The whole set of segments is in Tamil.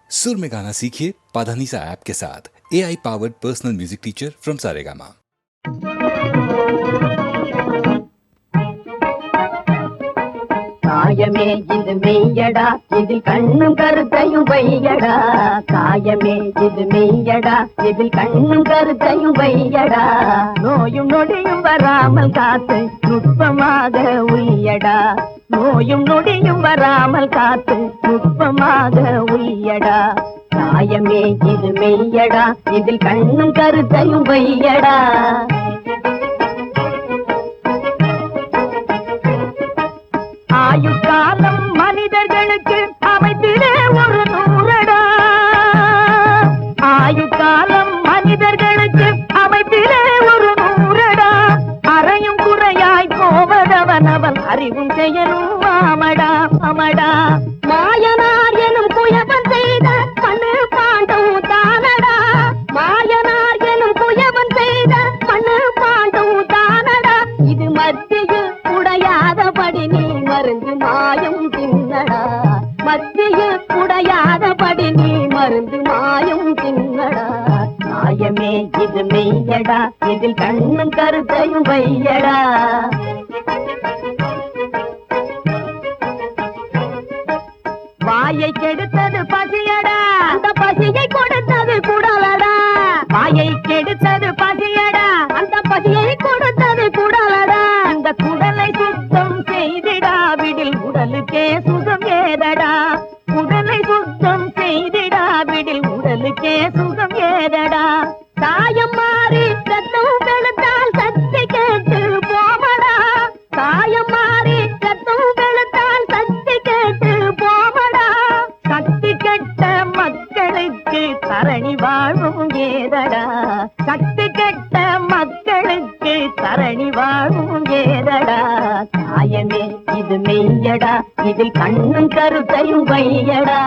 सुर में गाना सीखिए पाधानीसा ऐप के साथ। AI powered personal music teacher from Saregama. காயமே இது மெய்யடா, இதில் கண்ணும் கருத்தையும் வையடா. காயமே இது மெய்யடா, இதில் கண்ணும் கருத்தையும் வையடா. நோயும் நொடியும் வராமல் காத்து நுட்பமாக உய்யடா. நோயும் நொடியும் வராமல் காத்து நுட்பமாக உய்யடா. காயமே இது மெய்யடா, இதில் கண்ணும் கருத்தையும் வையடா. ஆயுட்காலம் மனிதர்களுக்கு அமைத்திலே ஒரு 100டா. ஆயுட்காலம் மனிதர்களுக்கு அமைத்திலே ஒரு 100டா. அறையும் குறையாய் போவதவன் அவன் அறிவும் செயலும் ஆமடா அமடா. மாயனார் எனும் குயவன் செய்த மண்ணு பாண்டம் தானடா. மாயனார் எனும் குயவன் செய்த மண்ணு பாண்டம் தானடா. இது மத்தியில் உடையாதபடி நீ மருந்து மாயம் தின்னடா. மத்திய உடையாதபடி நீ மருந்து மாயம் தின்னடா. மாயமே இது மெய்யடா, இதில் கண்ணும் கருத்தையும் வையடா. வாயை கெடுத்தது பசியடா, அந்த பசியை கொடுத்தது குடலடா. வாயை கெடுத்தது பசியடா, அந்த பசியை கொடுத்தது குடலடா. அந்த குடலை சுத்தம் செய்திடாவிடில் உடலுக்கே சுகம் ஏதடா. உடலை சுத்தம் செய்திடாவிடில் உடலுக்கே சுகம் ஏதடா. சாயம் மாறி ரத்தம் வெளுத்தால் சக்தி கேட்டு போமடா. சாயம் மாறி ரத்தம் வெளுத்தால் சக்தி கேட்டு போமடா. சக்தி கெட்ட மக்களுக்கு தரணி வாழ்வும் ஏதடா. சக்தி கெட்ட மக்களுக்கு தரணி வாழ்வும் ஏதடா. காயமே இது மெய்யடா, இதில் கண்ணும் கருத்தையும் வையடா.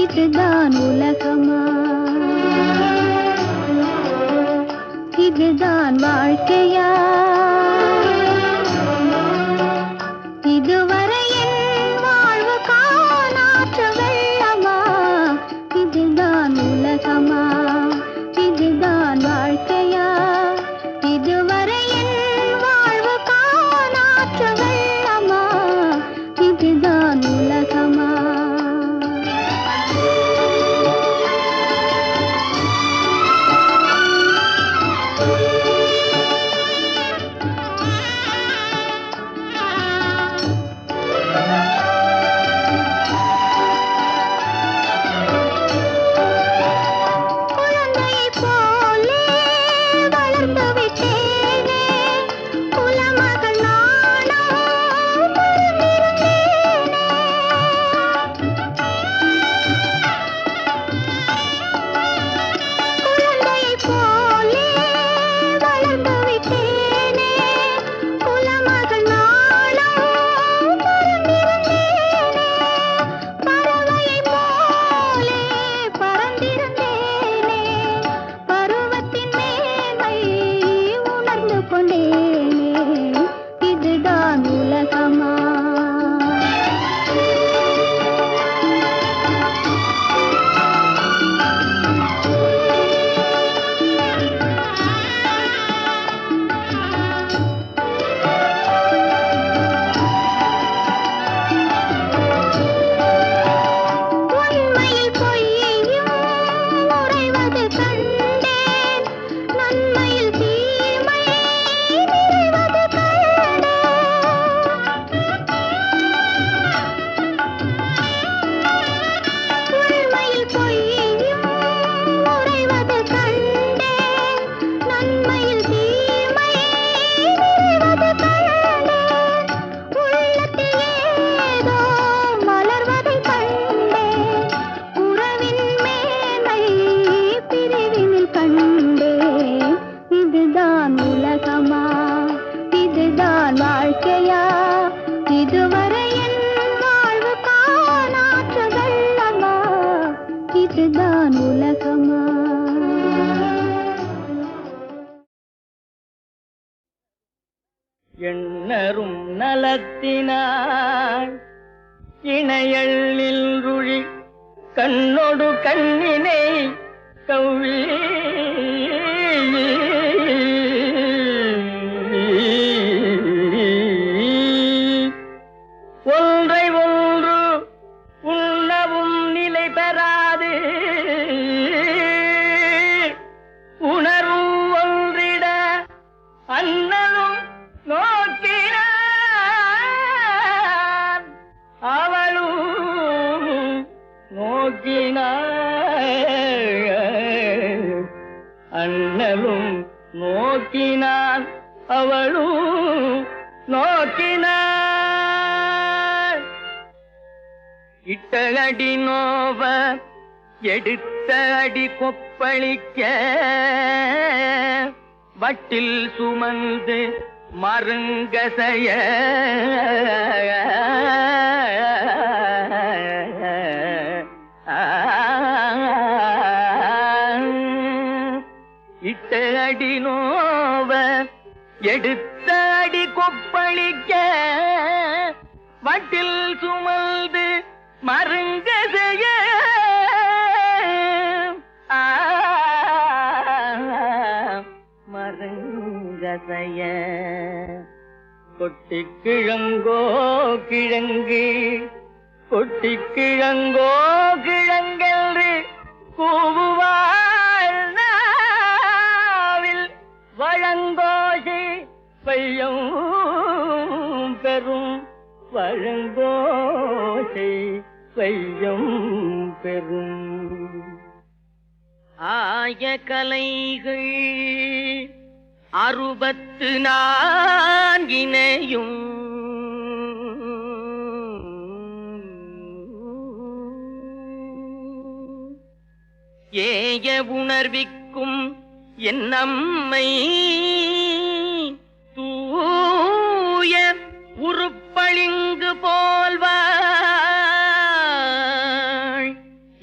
இதுதான் உலகமா, இதுதான் வாழ்க்கையா, இதுவரை என் வாழ்வு காணாற்ற வெள்ளமா. இதுதான் உலகமா, இதுதான் வாழ்க்கையா, இதுவரை என் வாழ்வு காணாற்ற வெள்ளமா. இதுதான் உலகமா. எண்ணரும் நலத்தினாய் இணையள்ளில் ருழி கண்ணொடு கண்ணினை கவ்வி ஒன்றை ஒன்று உண்ணவும் நிலை பெறாது உணர்வும் ஒன்றிட அண்ணனும் நோக்கினான் அவளும் நோக்கினாள் அண்ணலும் நோக்கினான் அவளும் நோக்கினாள் இட்ட அடி நோவ எடுத்த அடி கொப்பளிக்க வட்டில் சுமந்து மருங்கசைய இட்ட அடி நோவ எடுத்த அடி கொப்பளிக்க வட்டில் சுமந்து மருங்கசைய மருங்கசைய கொட்டி கிழங்கோ கிழங்கு கொட்டி கிழங்கோ கிழங்கென்று கூவுவாள் நாவில் வழங்கோசி பையம் பெறும் வழங்கோசை பையம் பெறும் ஆய கலைகள் 64 ஏய உணர்விக்கும் என் நம்மை தூய உருப்பளிங்கு போல்வாள்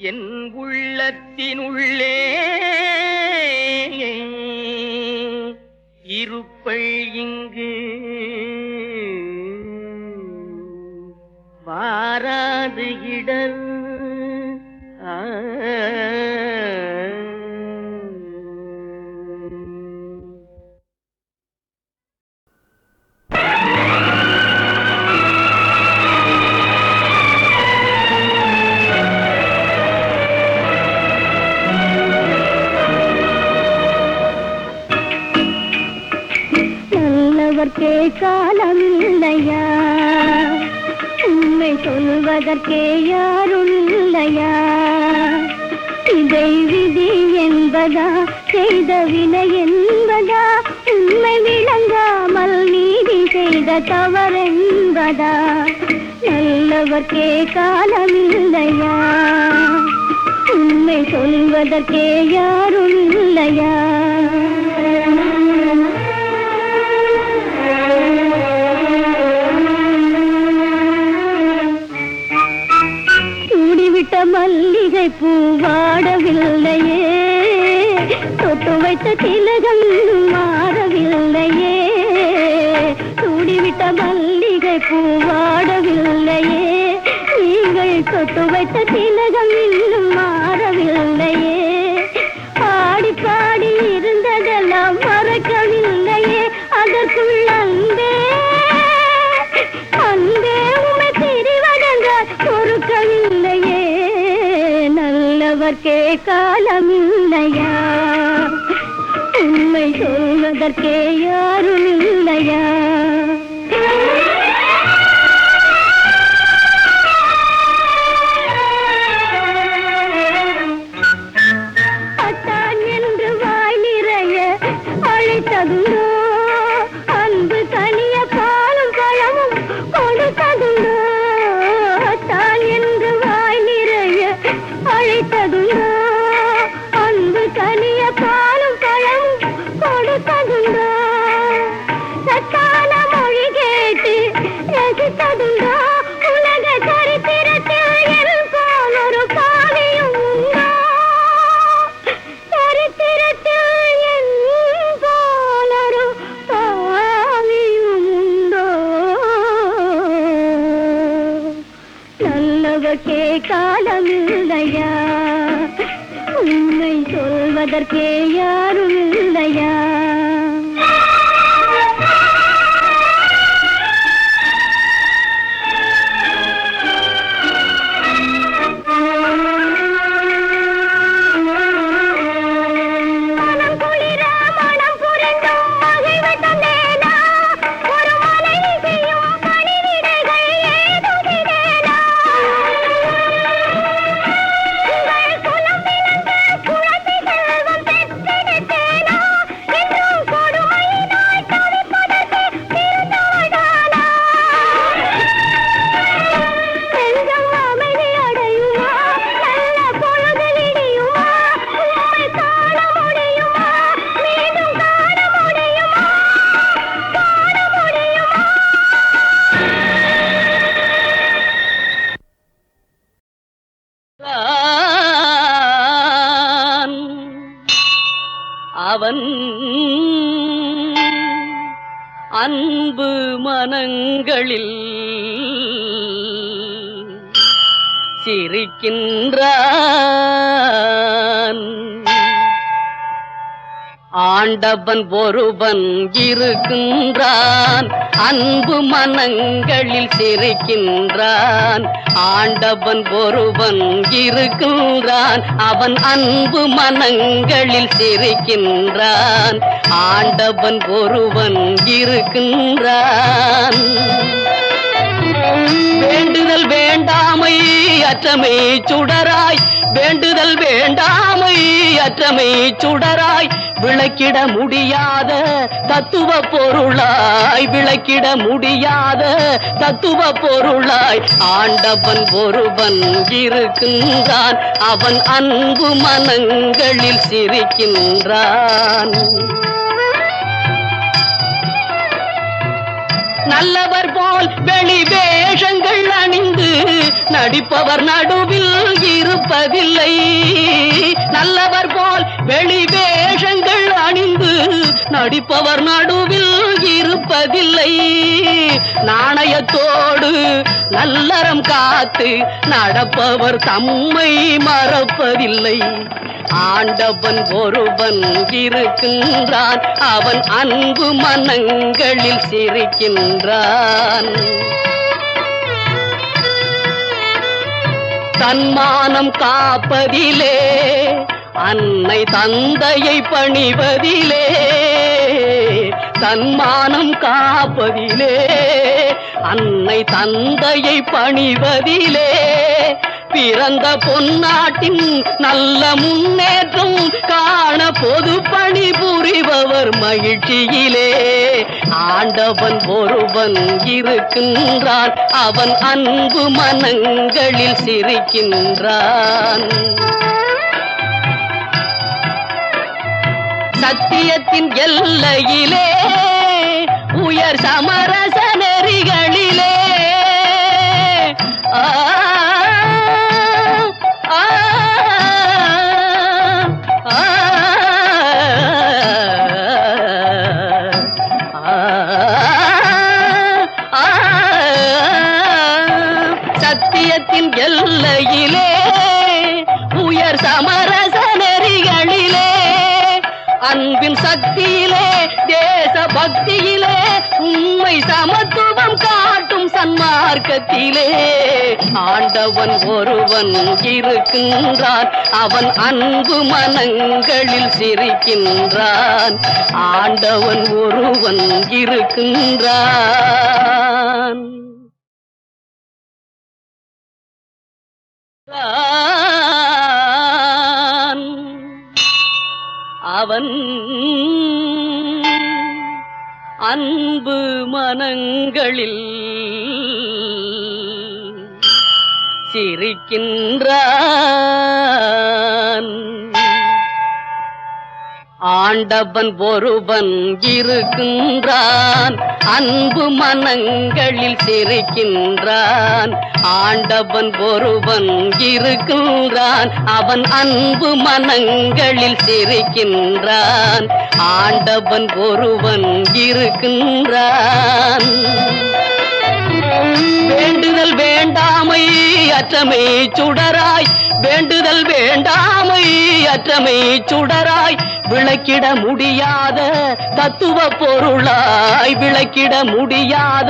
என் உள்ளத்தினுள்ளே இருப்பள் இங்கு வாராது இடர் நல்லவர்க்கே காலமில்லையா, உண்மை சொல்வதற்கே யாரும் இல்லையா? இதை விதி என்பதா, செய்த வினை என்பதா, உண்மை விளங்காமல் நீதி செய்த தவறென்பதா? நல்லவர்க்கே காலமில்லையா, உண்மை சொல்வதற்கே யாரும் இல்லையா? சூடிவிட்ட மல்லிகை பூ வாடவில்லையே, தொட்டு வைத்த திலகம் மாறவில்லையே. சூடிவிட்ட மல்லிகை பூ வாடவில்லையே, நீங்கள் தொட்டு வைத்த திலகம் இன்னும் மாறவில்லையே. பாடி பாடி இருந்ததெல்லாம் மறக்கவில்லையே, அதற்குள் அன்பே அன்பே உமை தெரிவதென்றால் பொறுக்கவில்லையே. நல்லவர்க்கே காலமில்லையா, உண்மை சொல்வதற்கே யாரும் இல்லையா? அத்தான் என்று வாய் நிறைய அழைத்ததுண்டோ, அன்பு தனிய பாலும் பழமும் கொடுத்ததுண்டோ? அத்தான் என்று வாய் நிறைய அழைத்ததுண்டோ, அன்பு தனிய பாலும் பழமும் கொடுத்ததுண்டோ? சத்தான மொழி கேட்டு ரசித்ததுண்டோ? உலக சரித்திரத்தில் என் போல் ஒரு பாவியும் உண்டோ? சரித்திரத்தில் என் போல் ஒரு பாவியும் அதற்கே காலம் இல்லையா? உண்மை சொல்வதற்கே யாரும் இல்லையா? அவன் அன்பு மனங்களில் சிரிக்கின்றான். ஆண்டவன் ஒருவன் இருக்கின்றான், அன்பு மனங்களில் சிரிக்கின்றான். ஆண்டவன் ஒருவன் இருக்கின்றான், அவன் அன்பு மனங்களில் சிரிக்கின்றான். ஆண்டவன் ஒருவன் இருக்கின்றான். வேண்டுதல் வேண்டாமை அற்றமை சுடராய், வேண்டுதல் வேண்டாமை அற்றமை சுடராய், விளக்கிட முடியாத தத்துவ பொருளாய், விளக்கிட முடியாத தத்துவ பொருளாய். ஆண்டவன் ஒருவன் இருக்கின்றான், அவன் அன்பு மனங்களில் சிரிக்கின்றான். நல்லவர் போல் வெளி வேஷங்கள் அணிந்து நடிப்பவர் நடுவில் இருப்பதில்லை. நல்லவர் போல் வெளி வேஷங்கள் அணிந்து நடிப்பவர் நடுவில் இருப்பதில்லை. நாணயத்தோடு நல்லறம் காத்து நடப்பவர் தம்மை மறப்பதில்லை. ஆண்டவன் ஒருவன் இருக்கின்றான், அவன் அன்பு மனங்களில் சிரிக்கின்றான். தன்மானம் காப்பதிலே, அன்னை தந்தையை பணிவதிலே, தன்மானம் காப்பதிலே, அன்னை தந்தையை பணிவதிலே, பிறந்த பொன்னாட்டின் நல்ல முன்னேற்றம் காண பொது பணி புரிபவர் மகிழ்ச்சியிலே. ஆண்டவன் ஒருவன் இருக்கின்றான், அவன் அன்பு மனங்களில் சிரிக்கின்றான். சத்தியத்தின் எல்லையிலே, உயர் சமரச நெறிகளிலே, சத்தியத்தின் எல்லையிலே, உயர் சமரச நெறிகளிலே, அன்பின் சக்தியிலே, தேச பக்தியிலே, உண்மை சமத்துவம் காட்டும் சன்மார்க்கத்திலே. ஆண்டவன் ஒருவன் இருக்கின்றான், அவன் அன்பு மனங்களில் சிரிக்கின்றான். ஆண்டவன் ஒருவன் இருக்கின்றான். அவன் அன்பு மனங்களில் சிரிக்கின்றான். ஆண்டவன் ஒருவன் இருக்கின்றான், அன்பு மனங்களில் சிரிக்கின்றான். ஆண்டவன் ஒருவன் இருக்கின்றான், அவன் அன்பு மனங்களில் சிரிக்கின்றான். ஆண்டவன் ஒருவன் இருக்கின்றான். வேண்டுதல் வேண்டாமை அற்றமை சுடராய், வேண்டுதல் வேண்டாமை அற்றமை சுடராய், விளக்கிட முடியாத தத்துவ பொருளாய், விளக்கிட முடியாத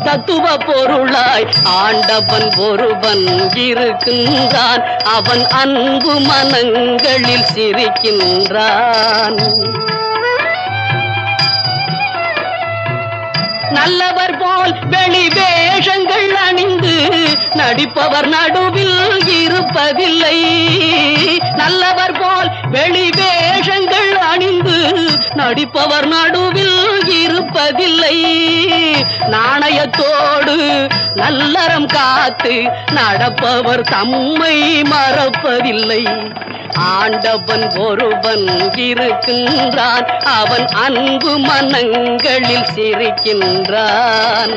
தத்துவ பொருளாய் ஆண்டவன் ஒருவன் இருக்கின்றான். அவன் அன்பு மனங்களில் சிரிக்கின்றான். நல்லவர் போல் வெளி வேஷங்கள் அணிந்து நடிப்பவர் நடுவில் இருப்பதில்லை. நல்லவர் போல் வெளி வேஷங்கள் அணிந்து நடிப்பவர் நடுவில் இருப்பதில்லை. நாணயத்தோடு நல்லறம் காத்து நடப்பவர் தம்மை மறப்பதில்லை. ஆண்டவன் ஒருவன் இருக்கின்றான். அவன் அன்பு மனங்களில் சிரிக்கின்றான்.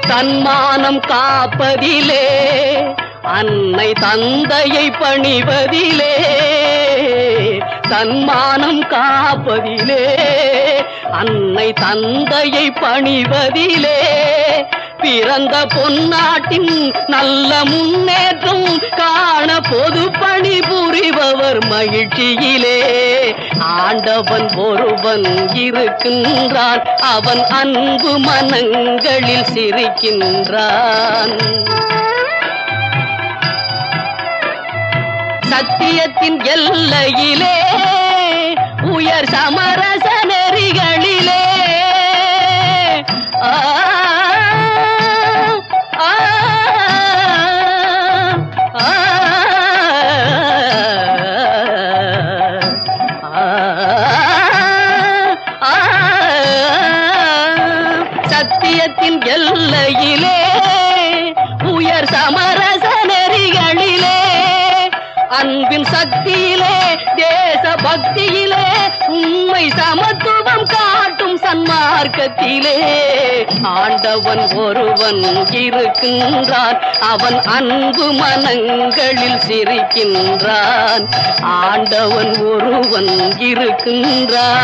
தன்மானம் காப்பதிலே, அன்னை தந்தையை பணிவதிலே, தன்மானம் காப்பதிலே, அன்னை தந்தையை பணிவதிலே, பிறந்த பொன்னாட்டின் நல்ல முன்னேற்றம் காண பொது பணி புரிபவர் மகிழ்ச்சியிலே. ஆண்டவன் ஒருவன் இருக்கின்றான். அவன் அன்பு மனங்களில் சிரிக்கின்றான். சத்தியத்தின் எல்லையிலே, உயர் சமரச நெறிகளிலே, சத்தியத்தின் எல்லையிலே, உயர் சமரச நெறிகளிலே, அன்பின் சக்தியிலே, தேச பக்தியிலே, உண்மை சமத்துவம் காட்டும் சன்மார்க்கத்திலே ஆண்டவன் ஒருவன் இருக்கின்றான். அவன் அன்பு மனங்களில் சிரிக்கின்றான். ஆண்டவன் ஒருவன் இருக்கின்றான்.